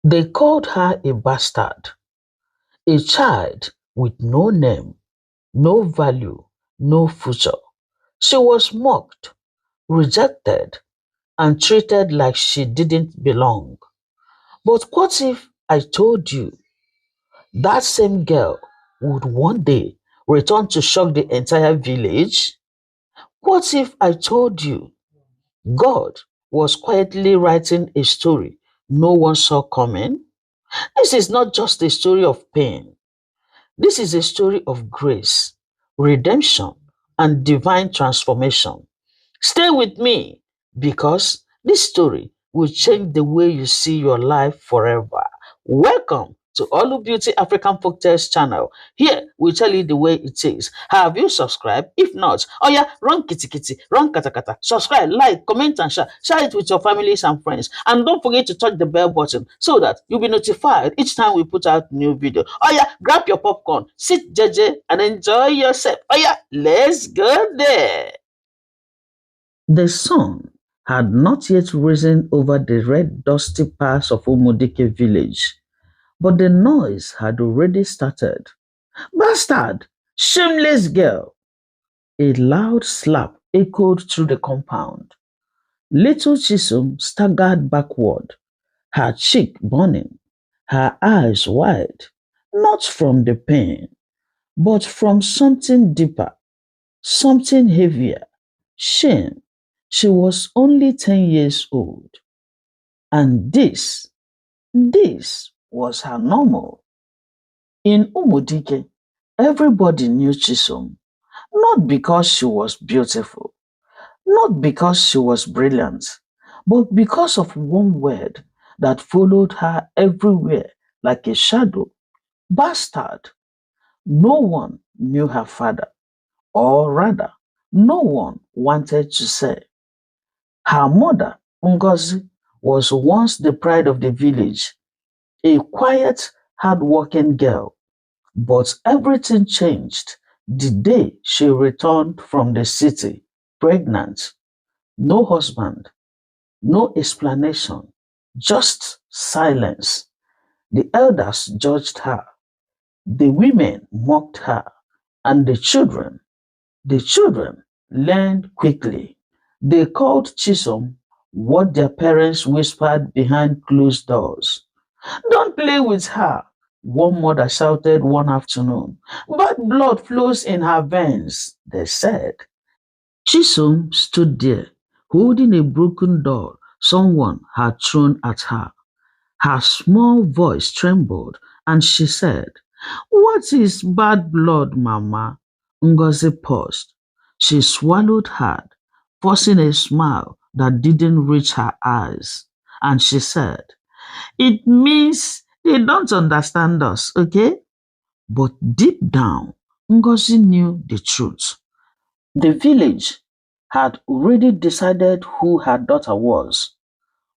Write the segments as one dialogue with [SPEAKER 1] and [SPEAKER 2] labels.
[SPEAKER 1] They called her a bastard, a child with no name, no value, no future. She was mocked, rejected, and treated like she didn't belong. But what if I told you that same girl would one day return to shock the entire village? What if I told you God was quietly writing a story no one saw coming? This is not just a story of pain. This is a story of grace, redemption, and divine transformation. Stay with me because this story will change the way you see your life forever. Welcome to Olu Beauty African Folktales channel. Here we tell you the way it is. Have you subscribed? If not, oh yeah, run kitty kitty, run kata kata. Subscribe, like, comment, and share. Share it with your families and friends. And don't forget to touch the bell button so that you'll be notified each time we put out new video. Oh yeah, grab your popcorn, sit JJ, and enjoy yourself. Oh yeah, let's go there. The sun had not yet risen over the red dusty pass of Umudike village, but the noise had already started. Bastard! Shameless girl! A loud slap echoed through the compound. Little Chisholm staggered backward, her cheek burning, her eyes wide, not from the pain, but from something deeper, something heavier, shame. She was only 10 years old. And this was her normal. In Umudike, everybody knew Chisom, not because she was beautiful, not because she was brilliant, but because of one word that followed her everywhere like a shadow. Bastard. No one knew her father, or rather, no one wanted to say. Her mother, Ngozi, was once the pride of the village, a quiet, hard-working girl. But everything changed the day she returned from the city, pregnant. No husband, no explanation, just silence. The elders judged her, the women mocked her, and the children learned quickly. They called Chisom what their parents whispered behind closed doors. Don't play with her, one mother shouted one afternoon. Bad blood flows in her veins, they said. Chisom stood there, holding a broken doll someone had thrown at her. Her small voice trembled, and she said, "What is bad blood, Mama?" Ngozi paused. She swallowed hard, forcing a smile that didn't reach her eyes. And she said, "It means they don't understand us, okay?" But deep down, Ngozi knew the truth. The village had already decided who her daughter was.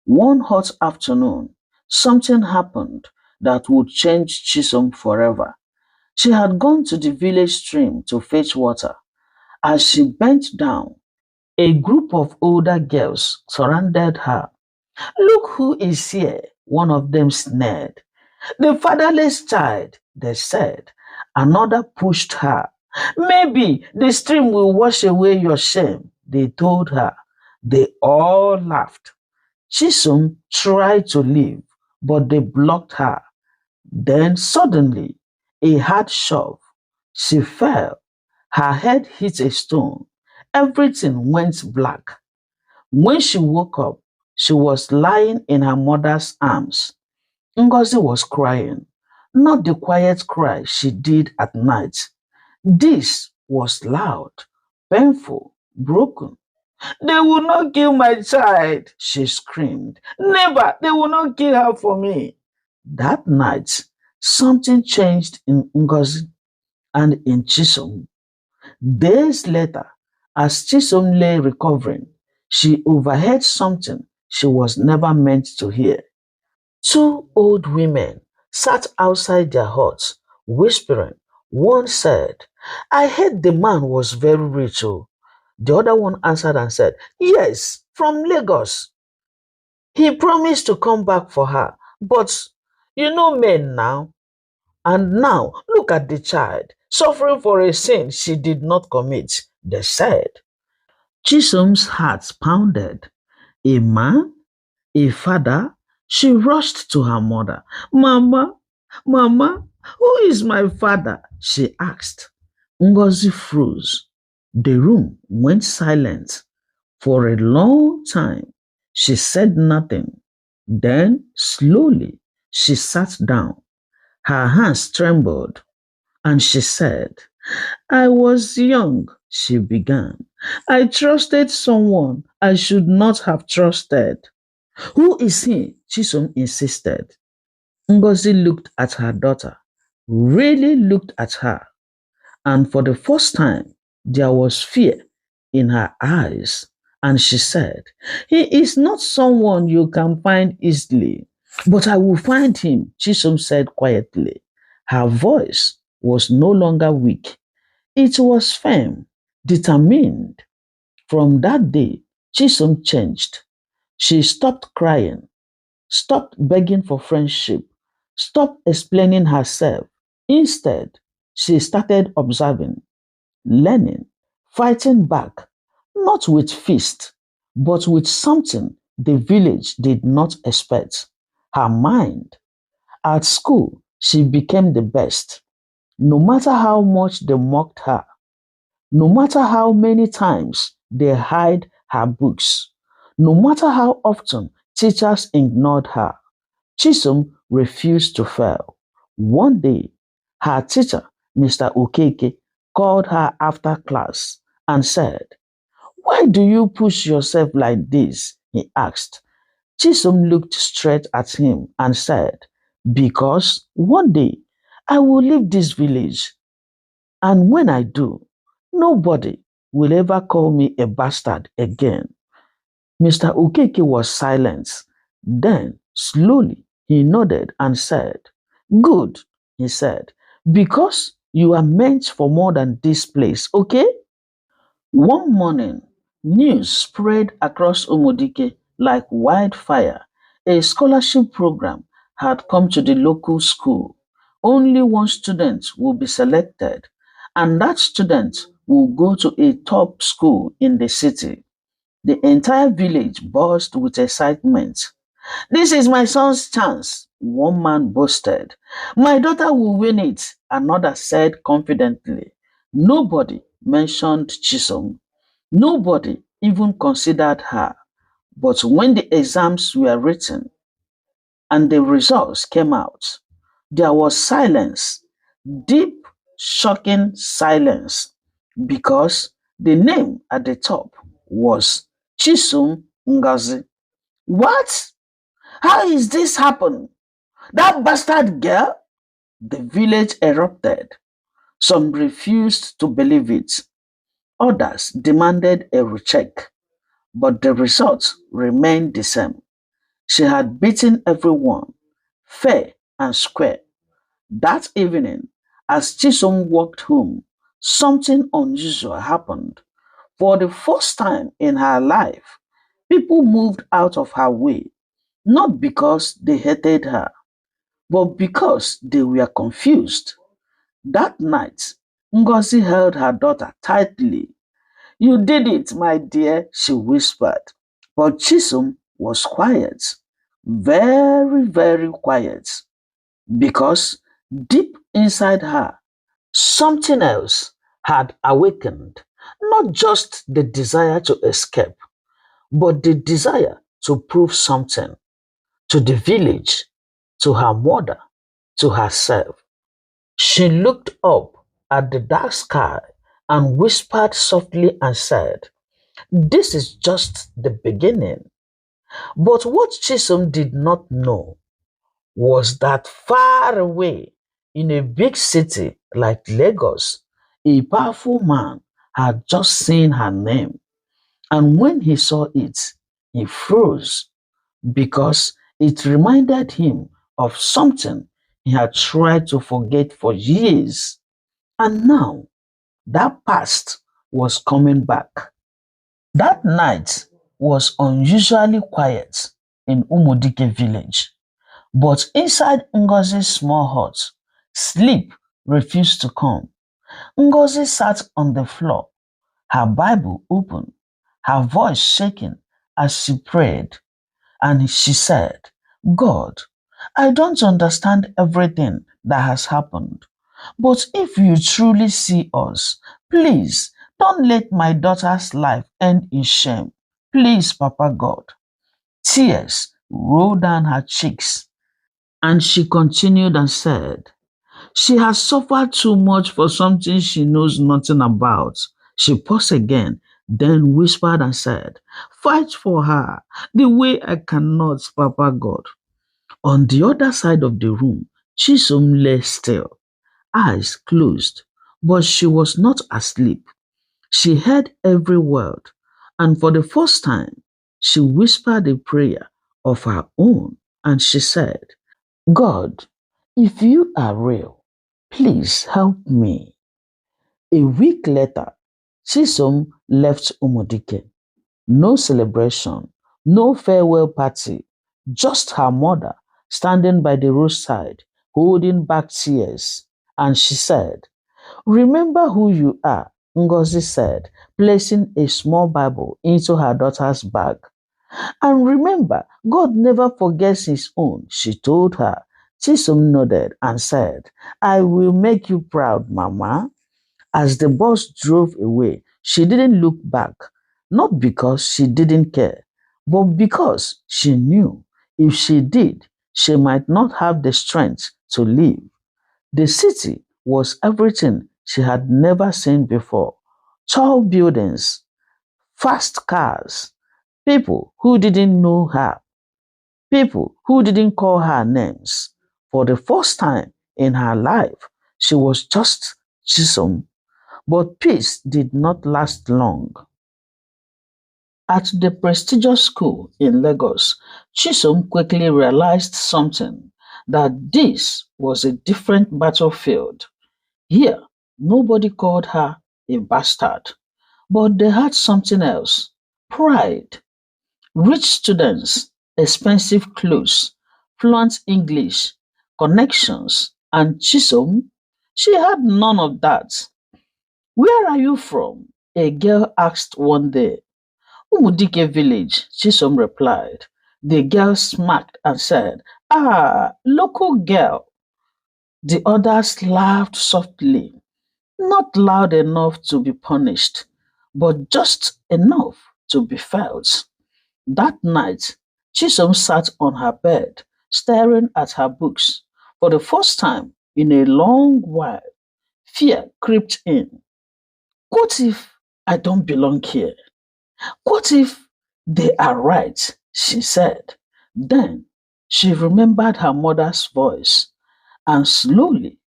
[SPEAKER 1] One hot afternoon, something happened that would change Chisom forever. She had gone to the village stream to fetch water. As she bent down, a group of older girls surrounded her. "Look who is here," one of them sneered. "The fatherless child," they said. Another pushed her. "Maybe the stream will wash away your shame," they told her. They all laughed. Chisom tried to leave, but they blocked her. Then suddenly, a hard shove. She fell. Her head hit a stone. Everything went black. When she woke up, she was lying in her mother's arms. Ngozi was crying, not the quiet cry she did at night. This was loud, painful, broken. "They will not kill my child," she screamed. "Never! They will not kill her for me." That night, something changed in Ngozi and in Chisom. Days later, as Chisom lay recovering, she overheard something she was never meant to hear. Two old women sat outside their huts, whispering. One said, "I heard the man was very rich. Oh." The other one answered and said, "Yes, from Lagos. He promised to come back for her, But you know men now, and now look at the child suffering for a sin she did not commit, they said. Chisholm's heart pounded. A man? A father? She rushed to her mother. Mama, Mama, who is my father? She asked. Ngozi froze. The room went silent. For a long time, she said nothing. Then, slowly, she sat down. Her hands trembled, and she said, I was young, she began. I trusted someone I should not have trusted. Who is he? Chisom insisted. Ngozi looked at her daughter, really looked at her, and for the first time there was fear in her eyes. And she said, he is not someone you can find easily, but I will find him, Chisom said quietly. Her voice was no longer weak, it was firm, determined. From that day, Chisom changed. She stopped crying, stopped begging for friendship, stopped explaining herself. Instead, she started observing, learning, fighting back, not with fist, but with something the village did not expect, her mind. At school, she became the best, no matter how much they mocked her, no matter how many times they hide her books, no matter how often teachers ignored her. Chisom refused to fail. One day, her teacher, Mr. Okeke, called her after class and said, why do you push yourself like this? He asked. Chisom looked straight at him and said, because one day I will leave this village, and when I do, nobody will ever call me a bastard again. Mr. Okeke was silent. Then, slowly, he nodded and said, good, he said, because you are meant for more than this place, okay? One morning, news spread across Umudike like wildfire. A scholarship program had come to the local school. Only one student will be selected, and that student will go to a top school in the city. The entire village buzzed with excitement. This is my son's chance, one man boasted. My daughter will win it, another said confidently. Nobody mentioned Chisom. Nobody even considered her. But when the exams were written and the results came out, there was silence, deep, shocking silence, because the name at the top was Chisom Ngozi. What? How is this happen? That bastard girl? The village erupted. Some refused to believe it. Others demanded a recheck, but the results remained the same. She had beaten everyone, fair and square. That evening, as Chisom walked home, something unusual happened. For the first time in her life, people moved out of her way, not because they hated her, but because they were confused. That night, Ngozi held her daughter tightly. You did it, my dear, she whispered. But Chisom was quiet, very, very quiet, because deep inside her, something else had awakened. Not just the desire to escape, but the desire to prove something to the village, to her mother, to herself. She looked up at the dark sky and whispered softly and said, this is just the beginning. But what Chisholm did not know was that far away in a big city like Lagos, a powerful man had just seen her name. And when he saw it, he froze because it reminded him of something he had tried to forget for years. And now that past was coming back. That night was unusually quiet in Umudike village. But inside Ngozi's small hut, sleep refused to come. Ngozi sat on the floor, her Bible open, her voice shaking as she prayed, and she said, God, I don't understand everything that has happened, but if you truly see us, please don't let my daughter's life end in shame. Please, Papa God. Tears rolled down her cheeks, and she continued and said, she has suffered too much for something she knows nothing about. She paused again, then whispered and said, fight for her the way I cannot, Papa God. On the other side of the room, Chisom lay still, eyes closed, but she was not asleep. She heard every word, and for the first time, she whispered a prayer of her own, and she said, God, if you are real, please help me. A week later, Chisom left Umudike. No celebration, no farewell party, just her mother standing by the roadside, holding back tears. And she said, remember who you are, Ngozi said, placing a small Bible into her daughter's bag. And remember, God never forgets his own, she told her. Chisom nodded and said, I will make you proud, Mama. As the bus drove away, she didn't look back, not because she didn't care, but because she knew if she did, she might not have the strength to leave. The city was everything she had never seen before: tall buildings, fast cars, people who didn't know her, people who didn't call her names. For the first time in her life, she was just Chisom. But peace did not last long. At the prestigious school in Lagos, Chisom quickly realized something: that this was a different battlefield. Here, nobody called her a bastard, but they had something else: pride. Rich students, expensive clothes, fluent English, connections, and Chisom, she had none of that. Where are you from? A girl asked one day. Umudike village, Chisom replied. The girl smirked and said, ah, local girl. The others laughed softly, not loud enough to be punished, but just enough to be felt. That night, Chisom sat on her bed, staring at her books. For the first time in a long while, fear crept in. What if I don't belong here? What if they are right? She said. Then she remembered her mother's voice, and slowly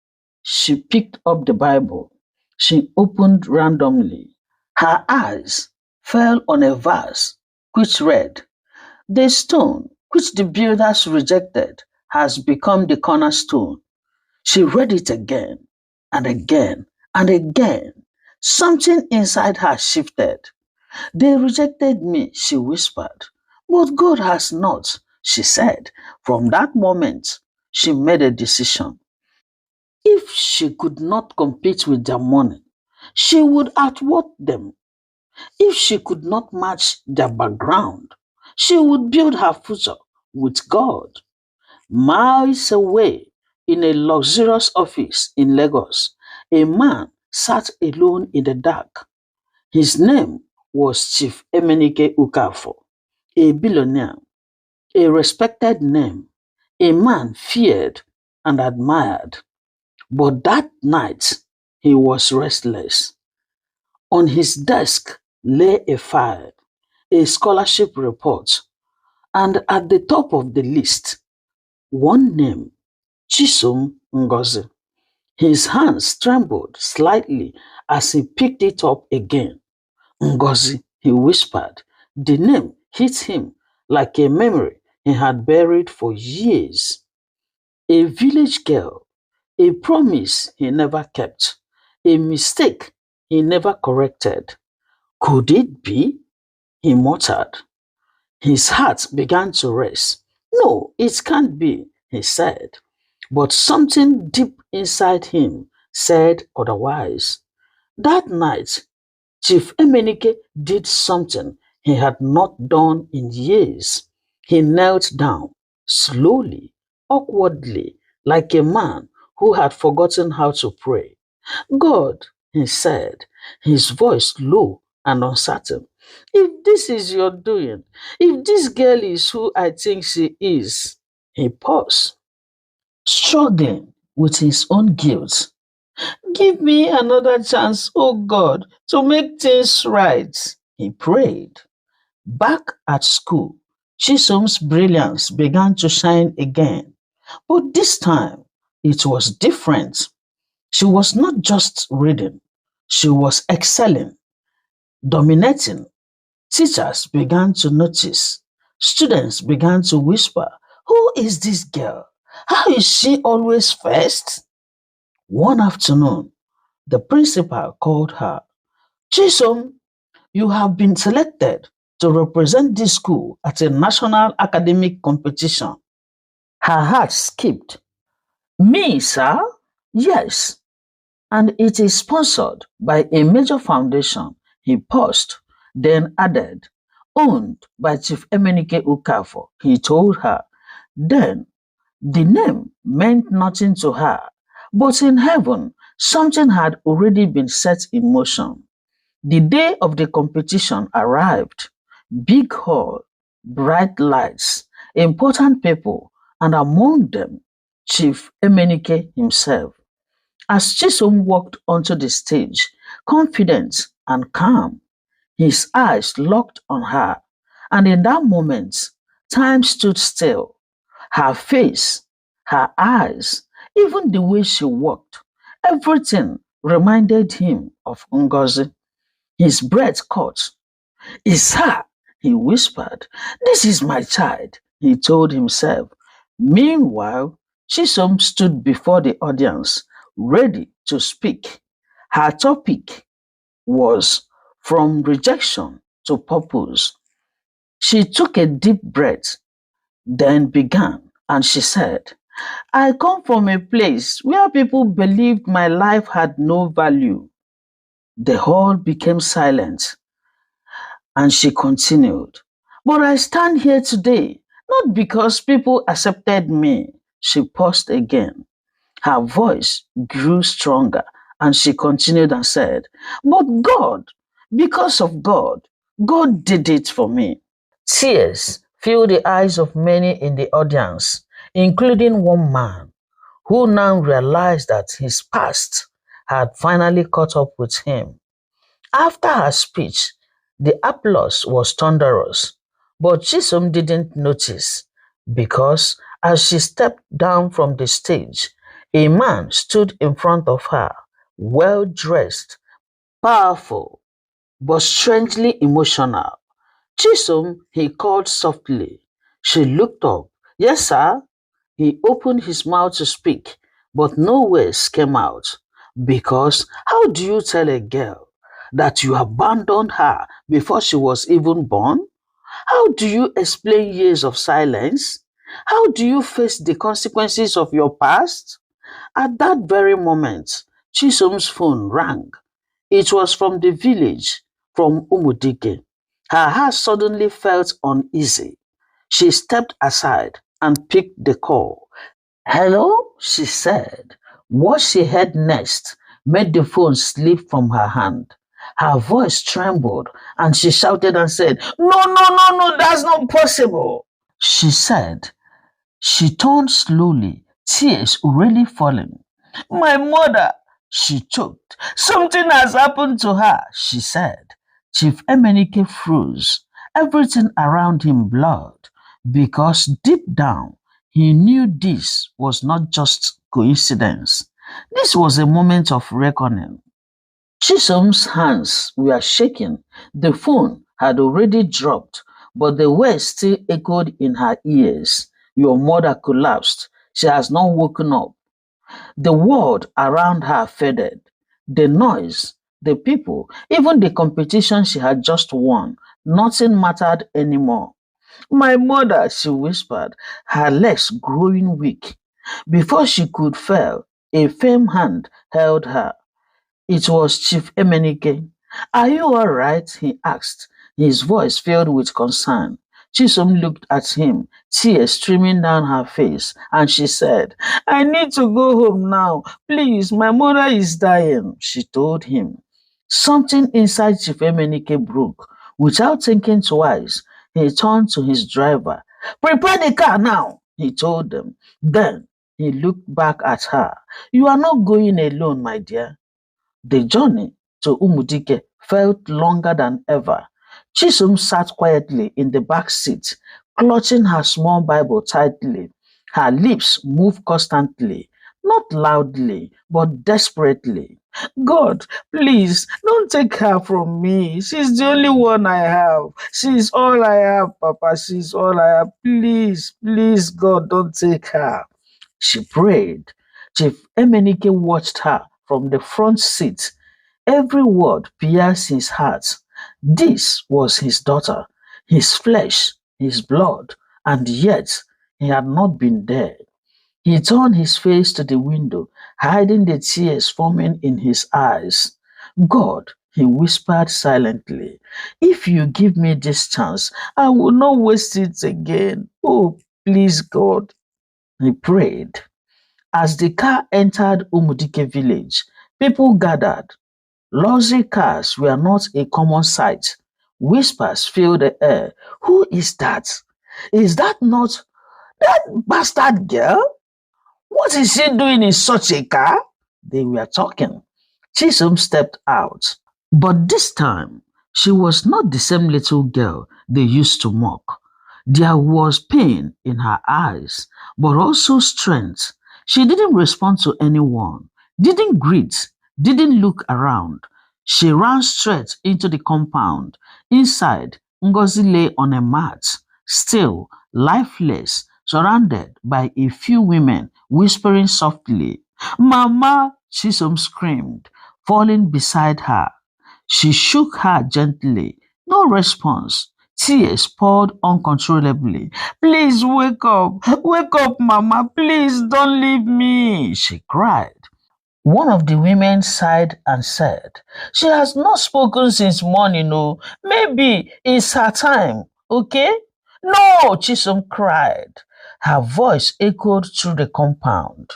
[SPEAKER 1] she picked up the Bible. She opened randomly. Her eyes fell on a verse which read, the stone which the builders rejected has become the cornerstone. She read it again and again and again. Something inside her shifted. They rejected me, she whispered. But God has not, she said. From that moment, she made a decision. If she could not compete with their money, she would outwork them. If she could not match their background, she would build her future with God. Miles away, in a luxurious office in Lagos, a man sat alone in the dark. His name was Chief Emenike Ukafo, a billionaire, a respected name, a man feared and admired. But that night he was restless. On his desk lay a file, a scholarship report, and at the top of the list, one name: Chisom Ngozi. His hands trembled slightly as he picked it up again. Ngozi, he whispered. The name hit him like a memory he had buried for years. A village girl, a promise he never kept, a mistake he never corrected. Could it be? He muttered. His heart began to race. No, it can't be, he said. But something deep inside him said otherwise. That night, Chief Emenike did something he had not done in years. He knelt down, slowly, awkwardly, like a man who had forgotten how to pray. God, he said, his voice low and uncertain, if this is your doing, if this girl is who I think she is, he paused, struggling with his own guilt. Give me another chance, oh God, to make things right, he prayed. Back at school, Chisholm's brilliance began to shine again, but this time it was different. She was not just reading, she was excelling, dominating. Teachers began to notice. Students began to whisper, who is this girl? How is she always first? One afternoon, the principal called her. Chisom, you have been selected to represent this school at a national academic competition. Her heart skipped. Me, sir? Yes, and it is sponsored by a major foundation. He paused, then added, owned by Chief Emenike Ukafo, he told her. Then the name meant nothing to her, but in heaven, something had already been set in motion. The day of the competition arrived. Big hall, bright lights, important people, and among them, Chief Emenike himself. As Chisom walked onto the stage, confident and calm, his eyes locked on her, and in that moment, time stood still. Her face, her eyes, even the way she walked, everything reminded him of Ngozi. His breath caught. It's her, he whispered. This is my child, he told himself. Meanwhile, Chisom stood before the audience, ready to speak. Her topic was from rejection to purpose. She took a deep breath, then began, and she said, I come from a place where people believed my life had no value. The hall became silent, and she continued, but I stand here today not because people accepted me. She paused again. Her voice grew stronger, and she continued and said, but God, because of God, God did it for me. Tears filled the eyes of many in the audience, including one man who now realized that his past had finally caught up with him. After her speech, the applause was thunderous, but Chisom didn't notice because as she stepped down from the stage, a man stood in front of her, well dressed, powerful, but strangely emotional. Chisom, he called softly. She looked up. Yes, sir. He opened his mouth to speak, but no words came out. Because how do you tell a girl that you abandoned her before she was even born? How do you explain years of silence? How do you face the consequences of your past? At that very moment, Chisom's phone rang. It was from the village, from Umudike. Her heart suddenly felt uneasy. She stepped aside and picked the call. Hello, she said. What she heard next made the phone slip from her hand. Her voice trembled and she shouted and said, no, no, no, no, that's not possible. She said, she turned slowly, tears already falling. My mother, she choked. Something has happened to her, she said. Chief Emenike froze, everything around him blurred, because deep down he knew this was not just coincidence. This was a moment of reckoning. Chisholm's hands were shaking. The phone had already dropped, but the words still echoed in her ears. Your mother collapsed. She has not woken up. The world around her faded. The noise, the people, even the competition she had just won, nothing mattered anymore. My mother, she whispered, her legs growing weak. Before she could fall, a firm hand held her. It was Chief Emenike. Are you all right? He asked, his voice filled with concern. Chisom looked at him, tears streaming down her face, and she said, I need to go home now. Please, my mother is dying, she told him. Something inside Chief Emenike broke. Without thinking twice, he turned to his driver. Prepare the car now, he told them. Then he looked back at her. You are not going alone, my dear. The journey to Umudike felt longer than ever. Chisom sat quietly in the back seat, clutching her small Bible tightly. Her lips moved constantly, not loudly, but desperately. God, please don't take her from me. She's the only one I have. She's all I have, Papa. She's all I have. Please, please, God, don't take her. She prayed. Chief Emenike watched her from the front seat. Every word pierced his heart. This was his daughter, his flesh, his blood, and yet he had not been there. He turned his face to the window, hiding the tears forming in his eyes. God, he whispered silently, if you give me this chance, I will not waste it again. Oh, please, God. He prayed. As the car entered Umudike village, people gathered. Luxury cars were not a common sight. Whispers filled the air. Who is that? Is that not that bastard girl? What is she doing in such a car? They were talking. Chisholm stepped out. But this time, she was not the same little girl they used to mock. There was pain in her eyes, but also strength. She didn't respond to anyone, didn't greet, didn't look around. She ran straight into the compound. Inside, Ngozi lay on a mat, still, lifeless, surrounded by a few women whispering softly. Mama, Chisom screamed, falling beside her. She shook her gently. No response. Tears poured uncontrollably. Please wake up. Wake up, Mama. Please don't leave me, she cried. One of the women sighed and said, she has not spoken since morning. Oh, maybe it's her time, okay? No, Chisom cried. Her voice echoed through the compound.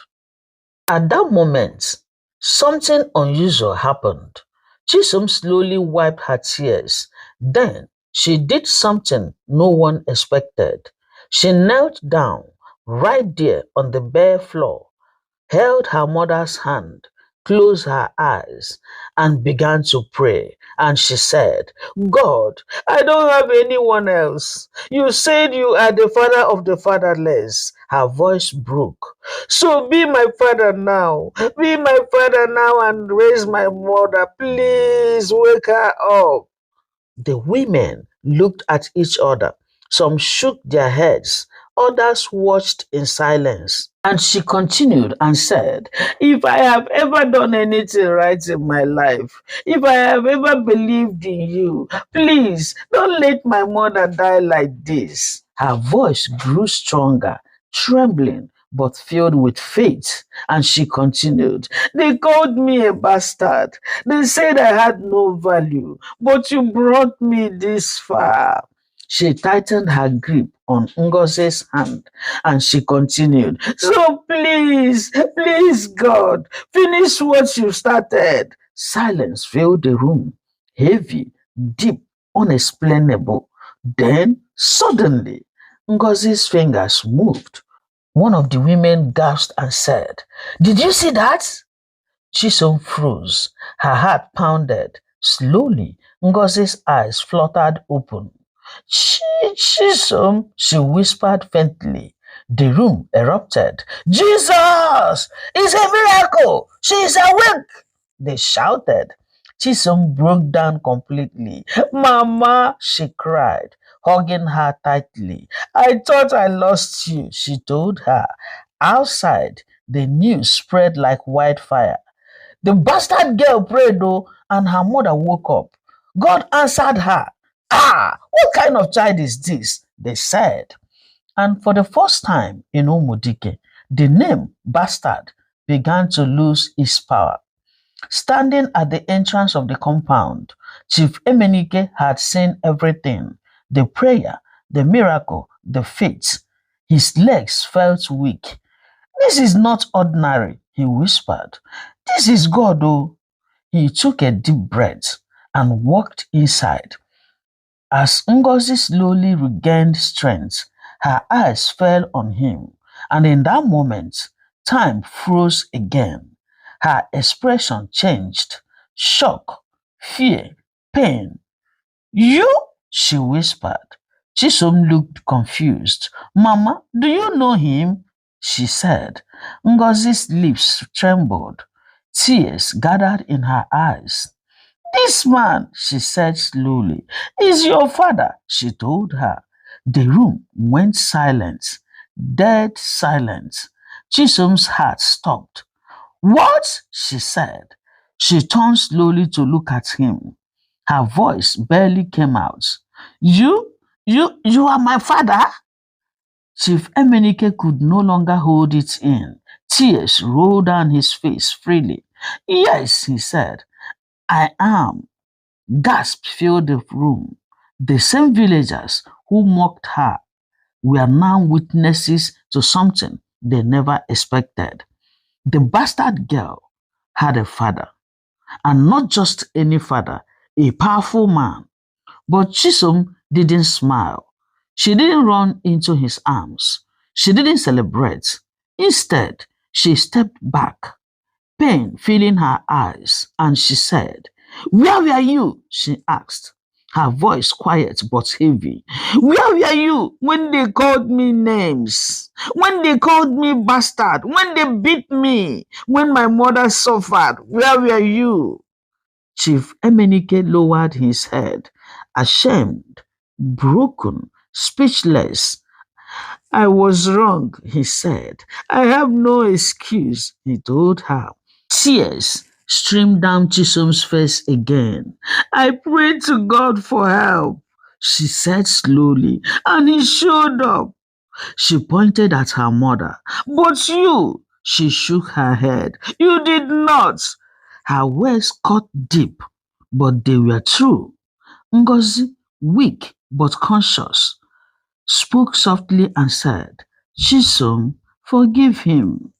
[SPEAKER 1] At that moment, something unusual happened. Chisom slowly wiped her tears. Then she did something no one expected. She knelt down right there on the bare floor, held her mother's hand, closed her eyes, and began to pray. And she said, God, I don't have anyone else. You said you are the father of the fatherless. Her voice broke. So be my father now. Be my father now and raise my mother. Please wake her up. The women looked at each other. Some shook their heads, others watched in silence. And she continued and said, if I have ever done anything right in my life, if I have ever believed in you, please don't let my mother die like this. Her voice grew stronger, trembling but filled with faith, and she continued, they called me a bastard. They said I had no value, but you brought me this far. She tightened her grip on Ngozi's hand and she continued, so please, please, God, finish what you started. Silence filled the room, heavy, deep, unexplainable. Then, suddenly, Ngozi's fingers moved. One of the women gasped and said, did you see that? Chisom froze. Her heart pounded. Slowly, Ngozi's eyes fluttered open. Chisom, she whispered faintly. The room erupted. Jesus! It's a miracle! She is awake! They shouted. Chisom broke down completely. Mama, she cried, hugging her tightly. I thought I lost you, she told her. Outside, the news spread like wildfire. The bastard girl prayed though, and her mother woke up. God answered her. Ah, what kind of child is this? they said. And for the first time in Umudike, the name bastard began to lose its power. Standing at the entrance of the compound, Chief Emenike had seen everything: the prayer, the miracle, the faith. His legs felt weak. "This is not ordinary," he whispered. "This is God, oh." He took a deep breath and walked inside. As Ngozi slowly regained strength, her eyes fell on him, and in that moment, time froze again. Her expression changed: shock, fear, pain. "You?" she whispered. Chisom looked confused. "Mama, do you know him?" she said. Ngozi's lips trembled. Tears gathered in her eyes. "This man," she said slowly, "is your father," she told her. The room went silent, dead silent. Chisholm's heart stopped. "What?" she said. She turned slowly to look at him. Her voice barely came out. You are my father?" Chief Emenike could no longer hold it in. Tears rolled down his face freely. "Yes," he said, "I am." Gasps filled the room. The same villagers who mocked her were now witnesses to something they never expected. The bastard girl had a father, and not just any father, a powerful man. But Chisom didn't smile. She didn't run into his arms. She didn't celebrate. Instead, she stepped back, pain filling her eyes, and she said, "Where were you?" she asked, her voice quiet but heavy. "Where were you when they called me names? When they called me bastard? When they beat me? When my mother suffered? Where were you?" Chief Emenike lowered his head, ashamed, broken, speechless. "I was wrong," he said. "I have no excuse," he told her. Tears streamed down Chisholm's face again. "I prayed to God for help," she said slowly, "and he showed up." She pointed at her mother. "But you," she shook her head, "you did not." Her words cut deep, but they were true. Ngozi, weak but conscious, spoke softly and said, "Chisom, forgive him."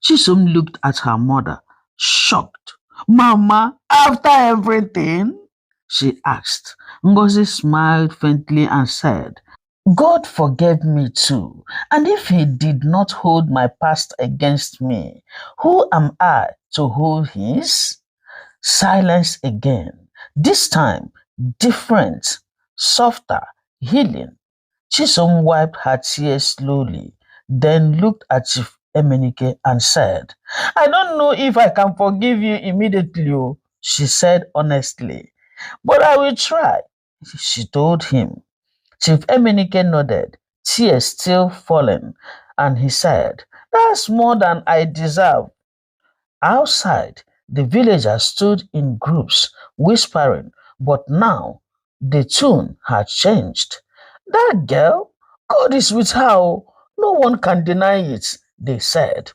[SPEAKER 1] Chisom looked at her mother, shocked. "Mama, after everything?" she asked. Ngozi smiled faintly and said, "God forgave me too, and if he did not hold my past against me, who am I to hold his?" Silence again. This time, different, softer, healing. Chisom wiped her tears slowly, then looked at Chief Emenike and said, "I don't know if I can forgive you immediately," oh," she said honestly. "But I will try," she told him. Chief Emenike nodded, tears still falling, and he said, "That's more than I deserve." Outside, the villagers stood in groups, whispering, but now the tune had changed. "That girl, God is with her, oh. No one can deny it," they said.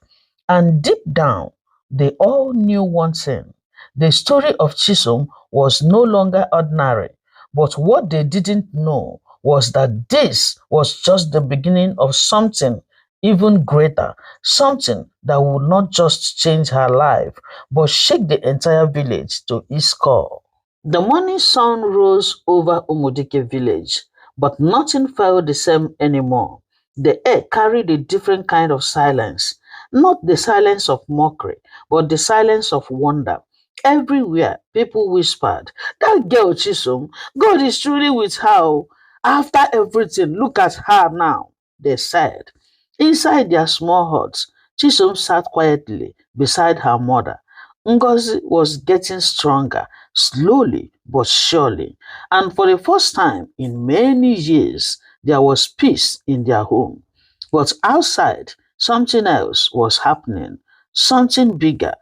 [SPEAKER 1] And deep down, they all knew one thing: the story of Chisom was no longer ordinary. But what they didn't know was that this was just the beginning of something even greater, something that would not just change her life, but shake the entire village to its core. The morning sun rose over Umudike village, but nothing felt the same anymore. The air carried a different kind of silence, not the silence of mockery, but the silence of wonder. Everywhere, people whispered, "That girl Chisom, God is truly with her, oh. After everything, look at her now," they said. Inside their small hut, Chisom sat quietly beside her mother. Ngozi was getting stronger, slowly but surely, and for the first time in many years, there was peace in their home. But outside, something else was happening, something bigger.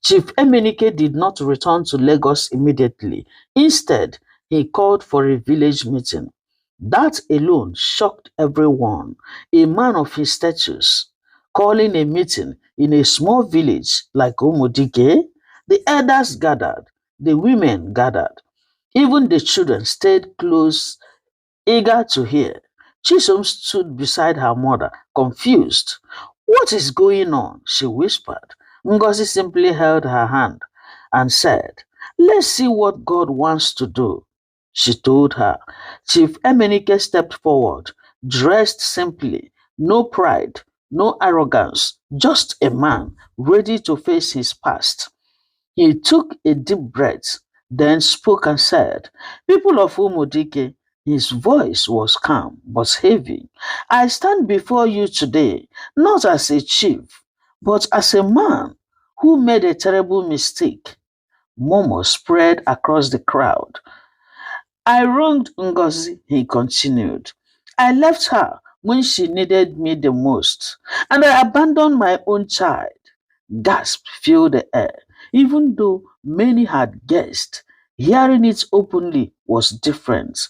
[SPEAKER 1] Chief Emenike did not return to Lagos immediately. Instead, he called for a village meeting. That alone shocked everyone. A man of his status calling a meeting in a small village like Omodike. The elders gathered, the women gathered, even the children stayed close, eager to hear. Chisom stood beside her mother, confused. What is going on? She whispered. Ngozi simply held her hand and said, Let's see what God wants to do. She told her. Chief Emenike stepped forward, dressed simply, no pride, no arrogance, just a man ready to face his past. He took a deep breath, then spoke and said, People of Umudike, his voice was calm but heavy. I stand before you today not as a chief, but as a man who made a terrible mistake. Murmurs spread across the crowd. I wronged Ngozi, he continued. I left her when she needed me the most, and I abandoned my own child. Gasps filled the air, even though many had guessed. Hearing it openly was different.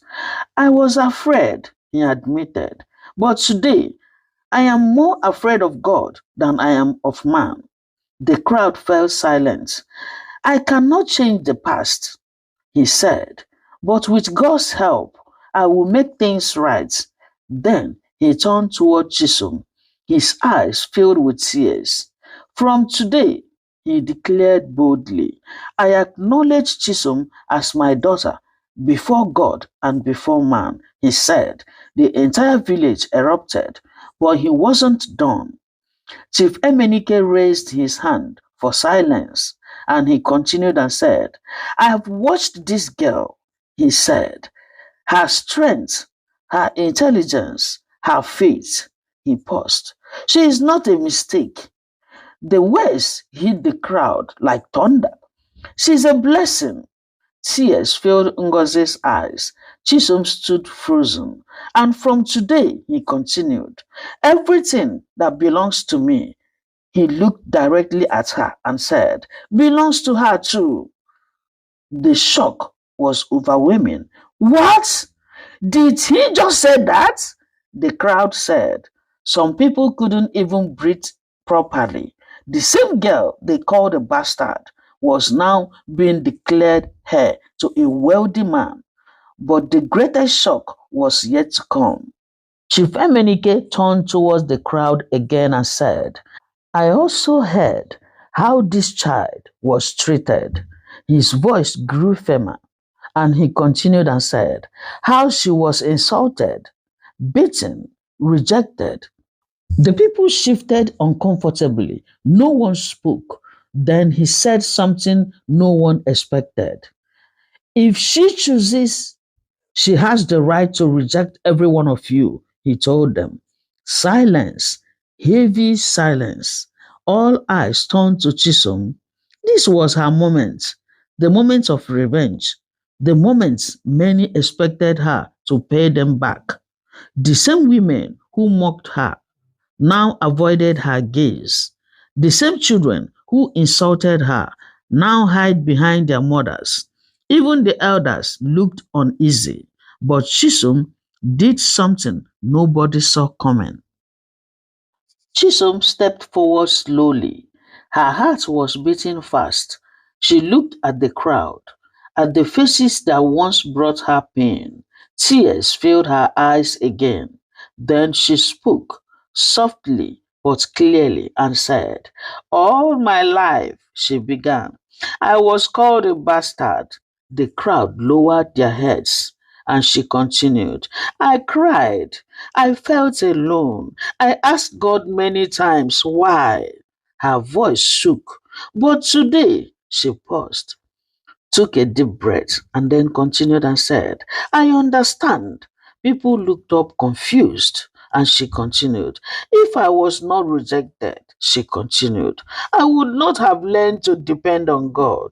[SPEAKER 1] I was afraid, he admitted, but today I am more afraid of God than I am of man. The crowd fell silent. I cannot change the past, he said, but with God's help, I will make things right. Then he turned toward Chisholm, his eyes filled with tears. From today, he declared boldly, I acknowledge Chisholm as my daughter before God and before man. He said. The entire village erupted, but he wasn't done. Chief Emenike raised his hand for silence, and he continued and said, I have watched this girl, he said, her strength, her intelligence, her faith. He paused. She is not a mistake. The words hit the crowd like thunder. She is a blessing. Tears filled Ngozi's eyes. Chisom stood frozen. And from today, he continued, everything that belongs to me, he looked directly at her and said, belongs to her too. The shock was overwhelming. What? Did he just say that? The crowd said. Some people couldn't even breathe properly. The same girl they called a bastard was now being declared heir to a wealthy man. But the greatest shock was yet to come. Chief Emenike turned towards the crowd again and said, I also heard how this child was treated. His voice grew firmer, and he continued and said, how she was insulted, beaten, rejected. The people shifted uncomfortably. No one spoke. Then he said something no one expected. If she chooses, she has the right to reject every one of you, he told them. Silence, heavy silence. All eyes turned to Chisom. This was her moment, the moment of revenge, the moment many expected her to pay them back. The same women who mocked her now avoided her gaze. The same children who insulted her now hide behind their mothers. Even the elders looked uneasy, but Chisom did something nobody saw coming. Chisom stepped forward slowly. Her heart was beating fast. She looked at the crowd, at the faces that once brought her pain. Tears filled her eyes again. Then she spoke, softly but clearly, and said, all my life, she began, I was called a bastard. The crowd lowered their heads, and she continued, I cried. I felt alone. I asked God many times why. Her voice shook. But today, she paused, took a deep breath, and then continued and said, I understand. People looked up confused, and she continued, if I was not rejected, she continued, I would not have learned to depend on God.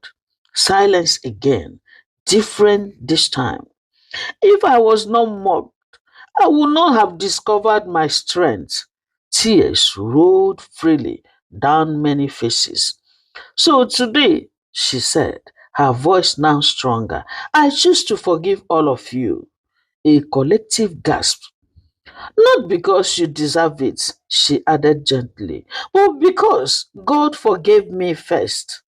[SPEAKER 1] Silence again, different this time. If I was not mocked, I would not have discovered my strength. Tears rolled freely down many faces. So today, she said, her voice now stronger, I choose to forgive all of you. a collective gasp. Not because you deserve it, she added gently, but because God forgave me first.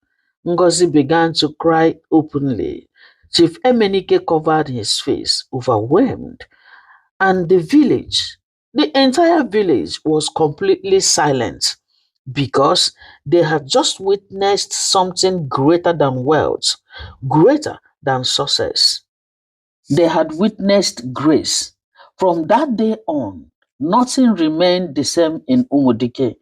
[SPEAKER 1] Ngozi began to cry openly. Chief Emenike covered his face, overwhelmed, and the entire village was completely silent because they had just witnessed something greater than wealth, greater than success. They had witnessed grace. From that day on, nothing remained the same in Umudike.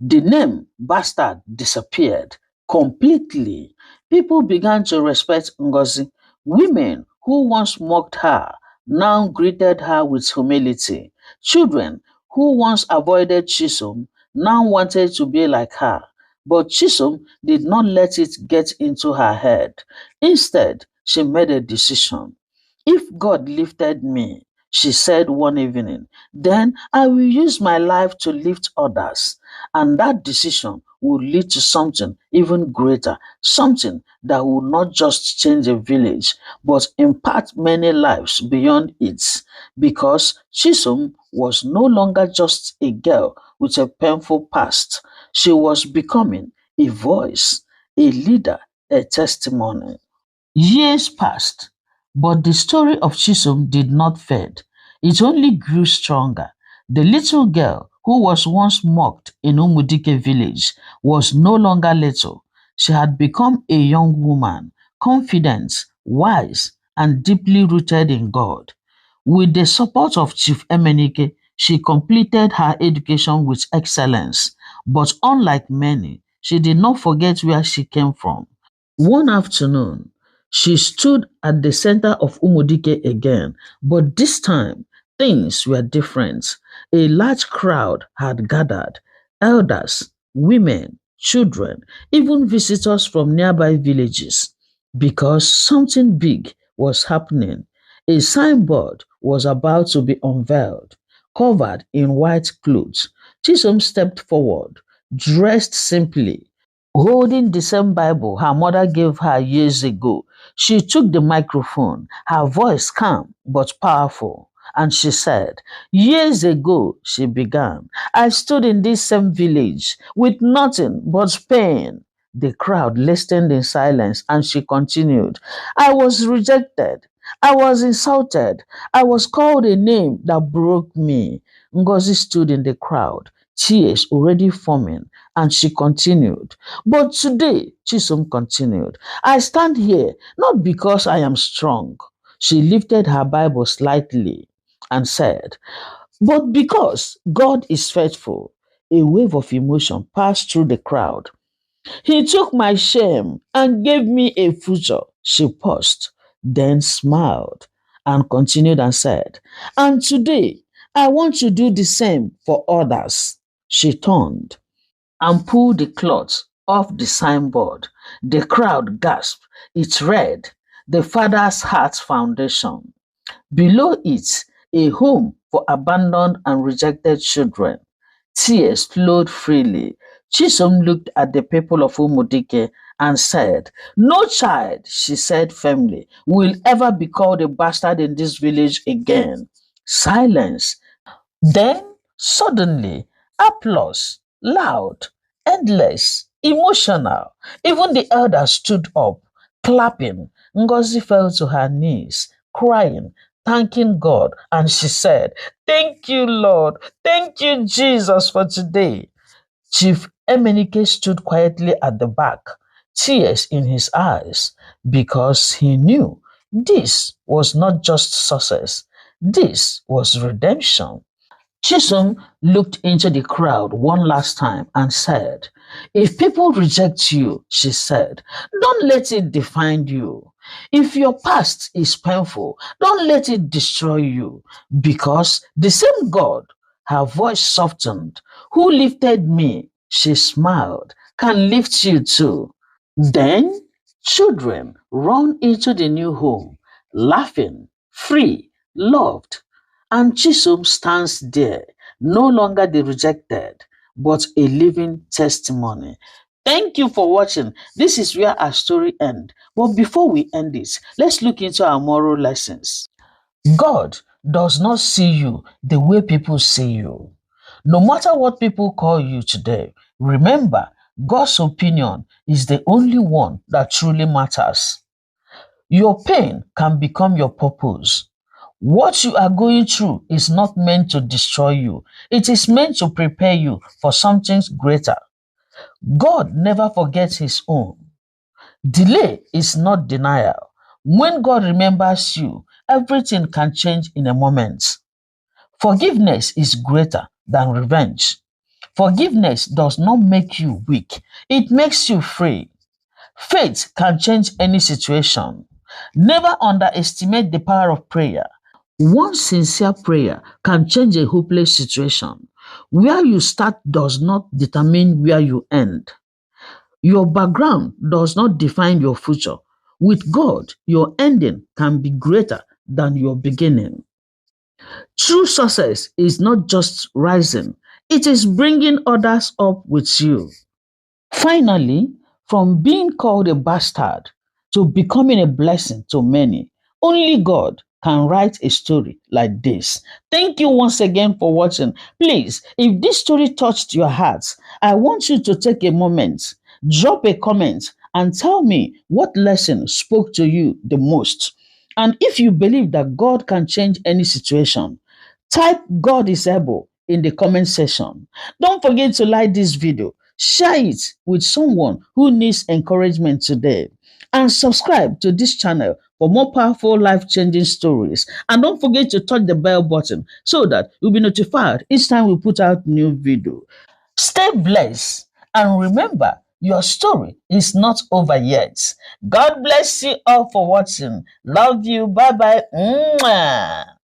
[SPEAKER 1] The name Bastard disappeared completely. People began to respect Ngozi. Women who once mocked her now greeted her with humility. Children who once avoided Chisom now wanted to be like her. But Chisom did not let it get into her head. Instead, she made a decision. If God lifted me, she said one evening, then I will use my life to lift others. And that decision will lead to something even greater, something that will not just change a village, but impact many lives beyond it. Because Chisom was no longer just a girl with a painful past, she was becoming a voice, a leader, a testimony. Years passed, but the story of Chisom did not fade. It only grew stronger. The little girl who was once mocked in Umudike village was no longer little. She had become a young woman, confident, wise, and deeply rooted in God. With the support of Chief Emenike, she completed her education with excellence. But unlike many, she did not forget where she came from. One afternoon, she stood at the center of Umudike again, but this time things were different. A large crowd had gathered: elders, women, children, even visitors from nearby villages, because something big was happening. A signboard was about to be unveiled, covered in white clothes. Chisom stepped forward, dressed simply, holding the same Bible her mother gave her years ago. She took the microphone, her voice calm but powerful, and she said, "Years ago," she began, "I stood in this same village with nothing but pain." The crowd listened in silence, and she continued, "I was rejected. I was insulted. I was called a name that broke me." Ngozi stood in the crowd, tears already forming, and she continued, "But today," Chisom continued, "I stand here not because I am strong." She lifted her Bible slightly and said, "But because God is faithful." A wave of emotion passed through the crowd. "He took my shame and gave me a future." She paused, then smiled and continued and said, "And today, I want to do the same for others." She turned and pulled the cloth off the signboard. The crowd gasped. It read, "The Father's Heart Foundation." Below it, "A home for abandoned and rejected children." Tears flowed freely. Chisom looked at the people of Umudike and said, "No child," she said firmly, "will ever be called a bastard in this village again." Silence. Then suddenly, applause, loud, endless, emotional. Even the elders stood up, clapping. Ngozi fell to her knees, crying, thanking God, and she said, "Thank you, Lord. Thank you, Jesus, for today." Chief Emenike stood quietly at the back, tears in his eyes, because he knew this was not just success, this was redemption. Chisholm looked into the crowd one last time and said, "If people reject you," she said, "don't let it define you. If your past is painful, don't let it destroy you. Because the same God," her voice softened, "who lifted me," she smiled, "can lift you too." Then children run into the new home, laughing, free, loved. And Chisom stands there, no longer the rejected, but a living testimony. Thank you for watching. This is where our story ends. But before we end it, let's look into our moral lessons. God does not see you the way people see you. No matter what people call you today, remember God's opinion is the only one that truly matters. Your pain can become your purpose. What you are going through is not meant to destroy you, it is meant to prepare you for something greater. God never forgets his own. Delay is not denial. When God remembers you, everything can change in a moment. Forgiveness is greater than revenge. Forgiveness does not make you weak, it makes you free. Faith can change any situation. Never underestimate the power of prayer. One sincere prayer can change a hopeless situation. Where you start does not determine where you end. Your background does not define your future. With God, your ending can be greater than your beginning. True success is not just rising, it is bringing others up with you. Finally, from being called a bastard to becoming a blessing to many, only God can write a story like this. Thank you once again for watching. Please, if this story touched your heart, I want you to take a moment, drop a comment, and tell me what lesson spoke to you the most. And if you believe that God can change any situation, type God is able in the comment section. Don't forget to like this video, share it with someone who needs encouragement today, and subscribe to this channel for more powerful life-changing stories. And don't forget to touch the bell button so that you'll be notified each time we put out new video. Stay blessed and remember, your story is not over yet. God bless you all for watching. Love you. Bye bye. Mwah.